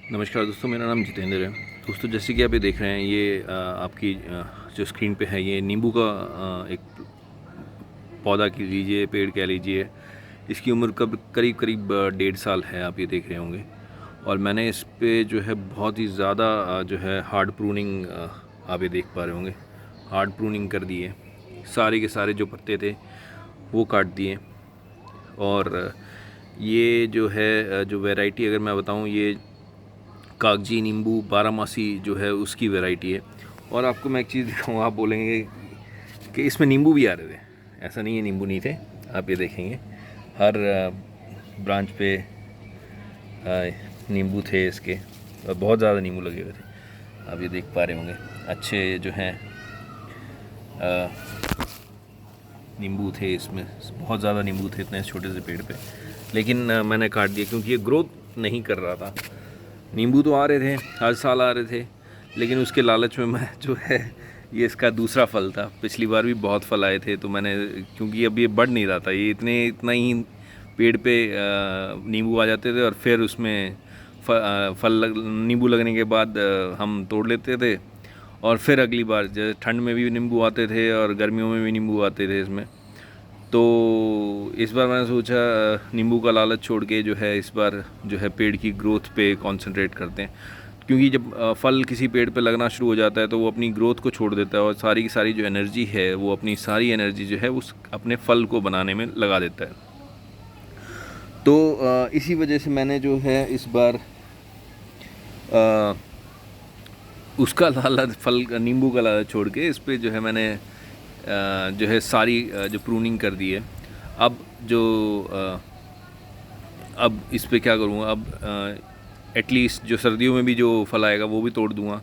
नमस्कार दोस्तों, मेरा नाम जितेंद्र है। दोस्तों, जैसे कि आप ये देख रहे हैं, ये आपकी जो स्क्रीन पे है, ये नींबू का एक पौधा कह लीजिए, पेड़ कह लीजिए। इसकी उम्र कब करीब करीब 1.5 साल है, आप ये देख रहे होंगे। और मैंने इस पे जो है बहुत ही ज़्यादा जो है हार्ड प्रूनिंग, आप ये देख पा रहे होंगे, हार्ड प्रूनिंग कर दी है। सारे के सारे जो पत्ते थे वो काट दिए। और ये जो है जो वैरायटी अगर मैं बताऊं, ये कागजी नींबू बारामासी जो है उसकी वैरायटी है। और आपको मैं एक चीज़ दिखाऊंगा, आप बोलेंगे कि इसमें नींबू भी आ रहे थे। ऐसा नहीं है नींबू नहीं थे, आप ये देखेंगे हर ब्रांच पे नींबू थे इसके, और बहुत ज़्यादा नींबू लगे हुए थे। आप ये देख पा रहे होंगे, अच्छे जो हैं नींबू थे इसमें, बहुत ज़्यादा नींबू थे इतने छोटे से पेड़ पे। लेकिन मैंने काट दिया क्योंकि ये ग्रोथ नहीं कर रहा था। नींबू तो आ रहे थे, हर साल आ रहे थे, लेकिन उसके लालच में मैं जो है, ये इसका दूसरा फल था। पिछली बार भी बहुत फल आए थे, तो मैंने, क्योंकि अब ये बढ़ नहीं रहा था, ये इतना ही पेड़ पे नींबू आ जाते थे, और फिर उसमें नींबू लगने के बाद हम तोड़ लेते थे। और फिर अगली बार जैसे ठंड में भी नींबू आते थे और गर्मियों में भी नींबू आते थे इसमें। तो इस बार मैंने सोचा नींबू का लालच छोड़ के जो है, इस बार जो है पेड़ की ग्रोथ पे कंसंट्रेट करते हैं। क्योंकि जब फल किसी पेड़ पे लगना शुरू हो जाता है तो वो अपनी ग्रोथ को छोड़ देता है, और सारी की सारी जो एनर्जी है, वो अपनी सारी एनर्जी जो है उस अपने फल को बनाने में लगा देता है। तो इसी वजह से मैंने जो है इस बार उसका लालच, फल नींबू का लालच छोड़ के इस पे जो है मैंने जो है सारी जो प्रूनिंग कर दी है। अब जो अब इस पे क्या करूँगा, अब एटलीस्ट जो सर्दियों में भी जो फल आएगा वो भी तोड़ दूँगा।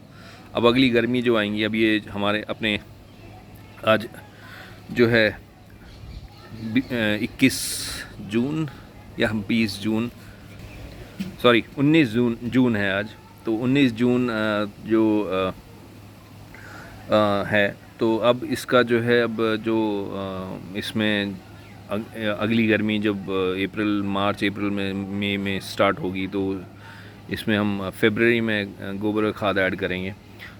अब अगली गर्मी जो आएंगी, अब ये हमारे अपने आज जो है 21 जून या 20 जून, सॉरी 19 जून है आज। तो 19 जून जो है, तो अब इसका जो है, अब जो इसमें अगली गर्मी जब मार्च अप्रैल में, मई में स्टार्ट होगी, तो इसमें हम फरवरी में गोबर खाद ऐड करेंगे।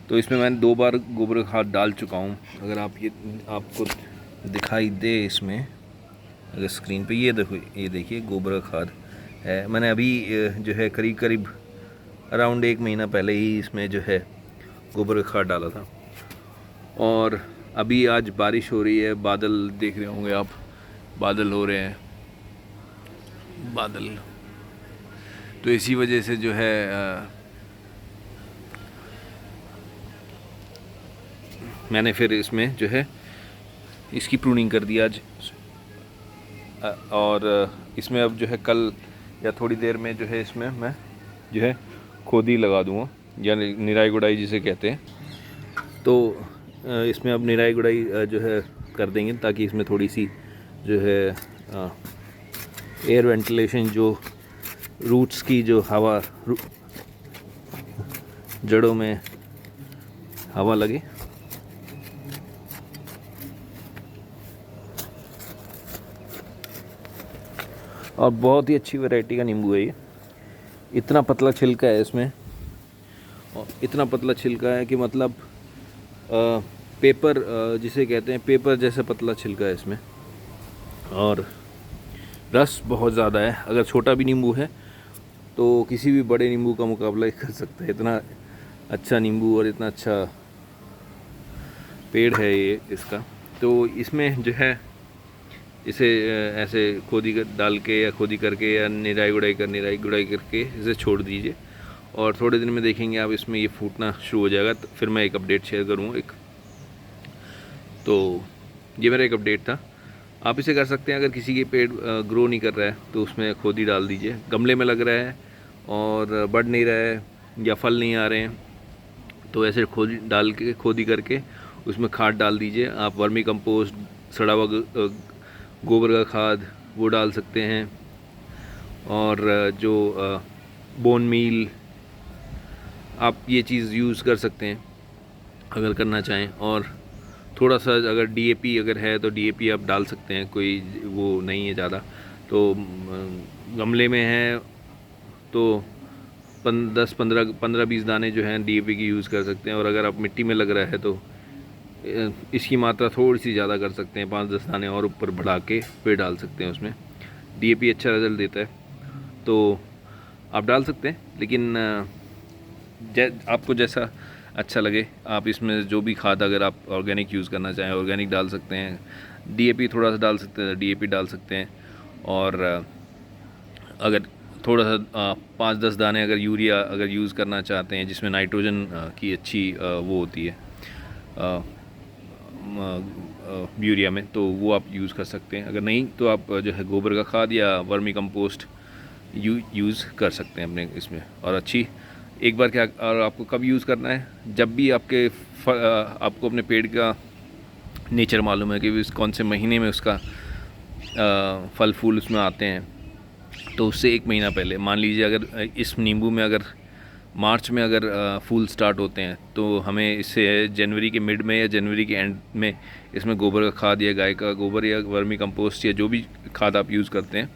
तो इसमें मैंने 2 बार गोबर खाद डाल चुका हूँ। अगर आप ये, आपको दिखाई दे इसमें, अगर स्क्रीन पे ये देखो, ये देखिए गोबर खाद है। मैंने अभी जो है करीब करीब अराउंड 1 महीना पहले ही इसमें जो है गोबर खाद डाला था। और अभी आज बारिश हो रही है, बादल देख रहे होंगे आप, बादल हो रहे हैं, बादल। तो इसी वजह से जो है मैंने फिर इसमें जो है इसकी प्रूनिंग कर दी आज। और इसमें अब जो है कल या थोड़ी देर में जो है इसमें मैं जो है खोदी लगा दूँगा, या निराई गुड़ाई जिसे कहते हैं। तो इसमें अब निराई गुड़ाई जो है कर देंगे, ताकि इसमें थोड़ी सी जो है एयर वेंटिलेशन, जो रूट्स की जो हवा, जड़ों में हवा लगे। और बहुत ही अच्छी वैरायटी का नींबू है ये। इतना पतला छिलका है इसमें, और इतना पतला छिलका है कि मतलब पेपर जिसे कहते हैं, पेपर जैसे पतला छिलका है इसमें। और रस बहुत ज़्यादा है। अगर छोटा भी नींबू है तो किसी भी बड़े नींबू का मुकाबला ही कर सकता है। इतना अच्छा नींबू और इतना अच्छा पेड़ है ये इसका। तो इसमें जो है इसे ऐसे खोदी डाल के, या खोदी करके, या निराई गुड़ाई करके इसे छोड़ दीजिए। और थोड़े दिन में देखेंगे आप, इसमें ये फूटना शुरू हो जाएगा। तो फिर मैं एक अपडेट शेयर करूँगा एक। तो ये मेरा एक अपडेट था। आप इसे कर सकते हैं। अगर किसी के पेड़ ग्रो नहीं कर रहा है तो उसमें खोदी डाल दीजिए। गमले में लग रहा है और बढ़ नहीं रहा है या फल नहीं आ रहे हैं, तो ऐसे खोदी करके उसमें खाद डाल दीजिए। आप वर्मी कंपोस्ट, सड़ा हुआ गोबर का खाद, वो डाल सकते हैं। और जो बोन मील, आप ये चीज़ यूज़ कर सकते हैं अगर करना चाहें। और थोड़ा सा अगर डीएपी अगर है तो डीएपी आप डाल सकते हैं, कोई वो नहीं है ज़्यादा। तो गमले में है तो 10-15-20 दाने जो हैं डीएपी की यूज़ कर सकते हैं। और अगर आप मिट्टी में लग रहा है तो इसकी मात्रा थोड़ी सी ज़्यादा कर सकते हैं, 5-10 दाने और ऊपर बढ़ा के फिर डाल सकते हैं। उसमें डीएपी अच्छा रिजल्ट देता है, तो आप डाल सकते हैं। लेकिन आपको जैसा अच्छा लगे आप इसमें जो भी खाद, अगर आप ऑर्गेनिक यूज़ करना चाहें ऑर्गेनिक डाल सकते हैं, डीएपी थोड़ा सा डाल सकते हैं डीएपी डाल सकते हैं। और अगर थोड़ा सा 5-10 दाने अगर यूरिया अगर यूज़ करना चाहते हैं जिसमें नाइट्रोजन की अच्छी वो होती है यूरिया में, तो वो आप यूज़ कर सकते हैं। अगर नहीं तो आप जो है गोबर का खाद या वर्मी कंपोस्ट यूज़ कर सकते हैं अपने इसमें। और अच्छी एक बार क्या, और आपको कब यूज़ करना है, जब भी आपको अपने पेड़ का नेचर मालूम है कि कौन से महीने में उसका फल फूल उसमें आते हैं, तो उससे 1 महीना पहले, मान लीजिए अगर इस नींबू में अगर मार्च में अगर फूल स्टार्ट होते हैं, तो हमें इससे जनवरी के मिड में या जनवरी के एंड में इसमें गोबर का खाद या गाय का गोबर या वर्मी कंपोस्ट या जो भी खाद आप यूज़ करते हैं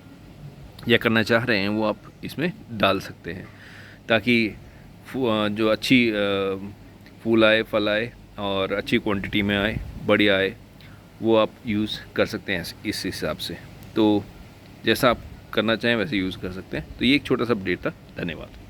या करना चाह रहे हैं वो आप इसमें डाल सकते हैं, ताकि जो अच्छी फूल आए, फल आए और अच्छी क्वांटिटी में आए, बढ़िया आए, वो आप यूज़ कर सकते हैं इस हिसाब से। तो जैसा आप करना चाहें वैसे यूज़ कर सकते हैं। तो ये एक छोटा सा अपडेट था। धन्यवाद।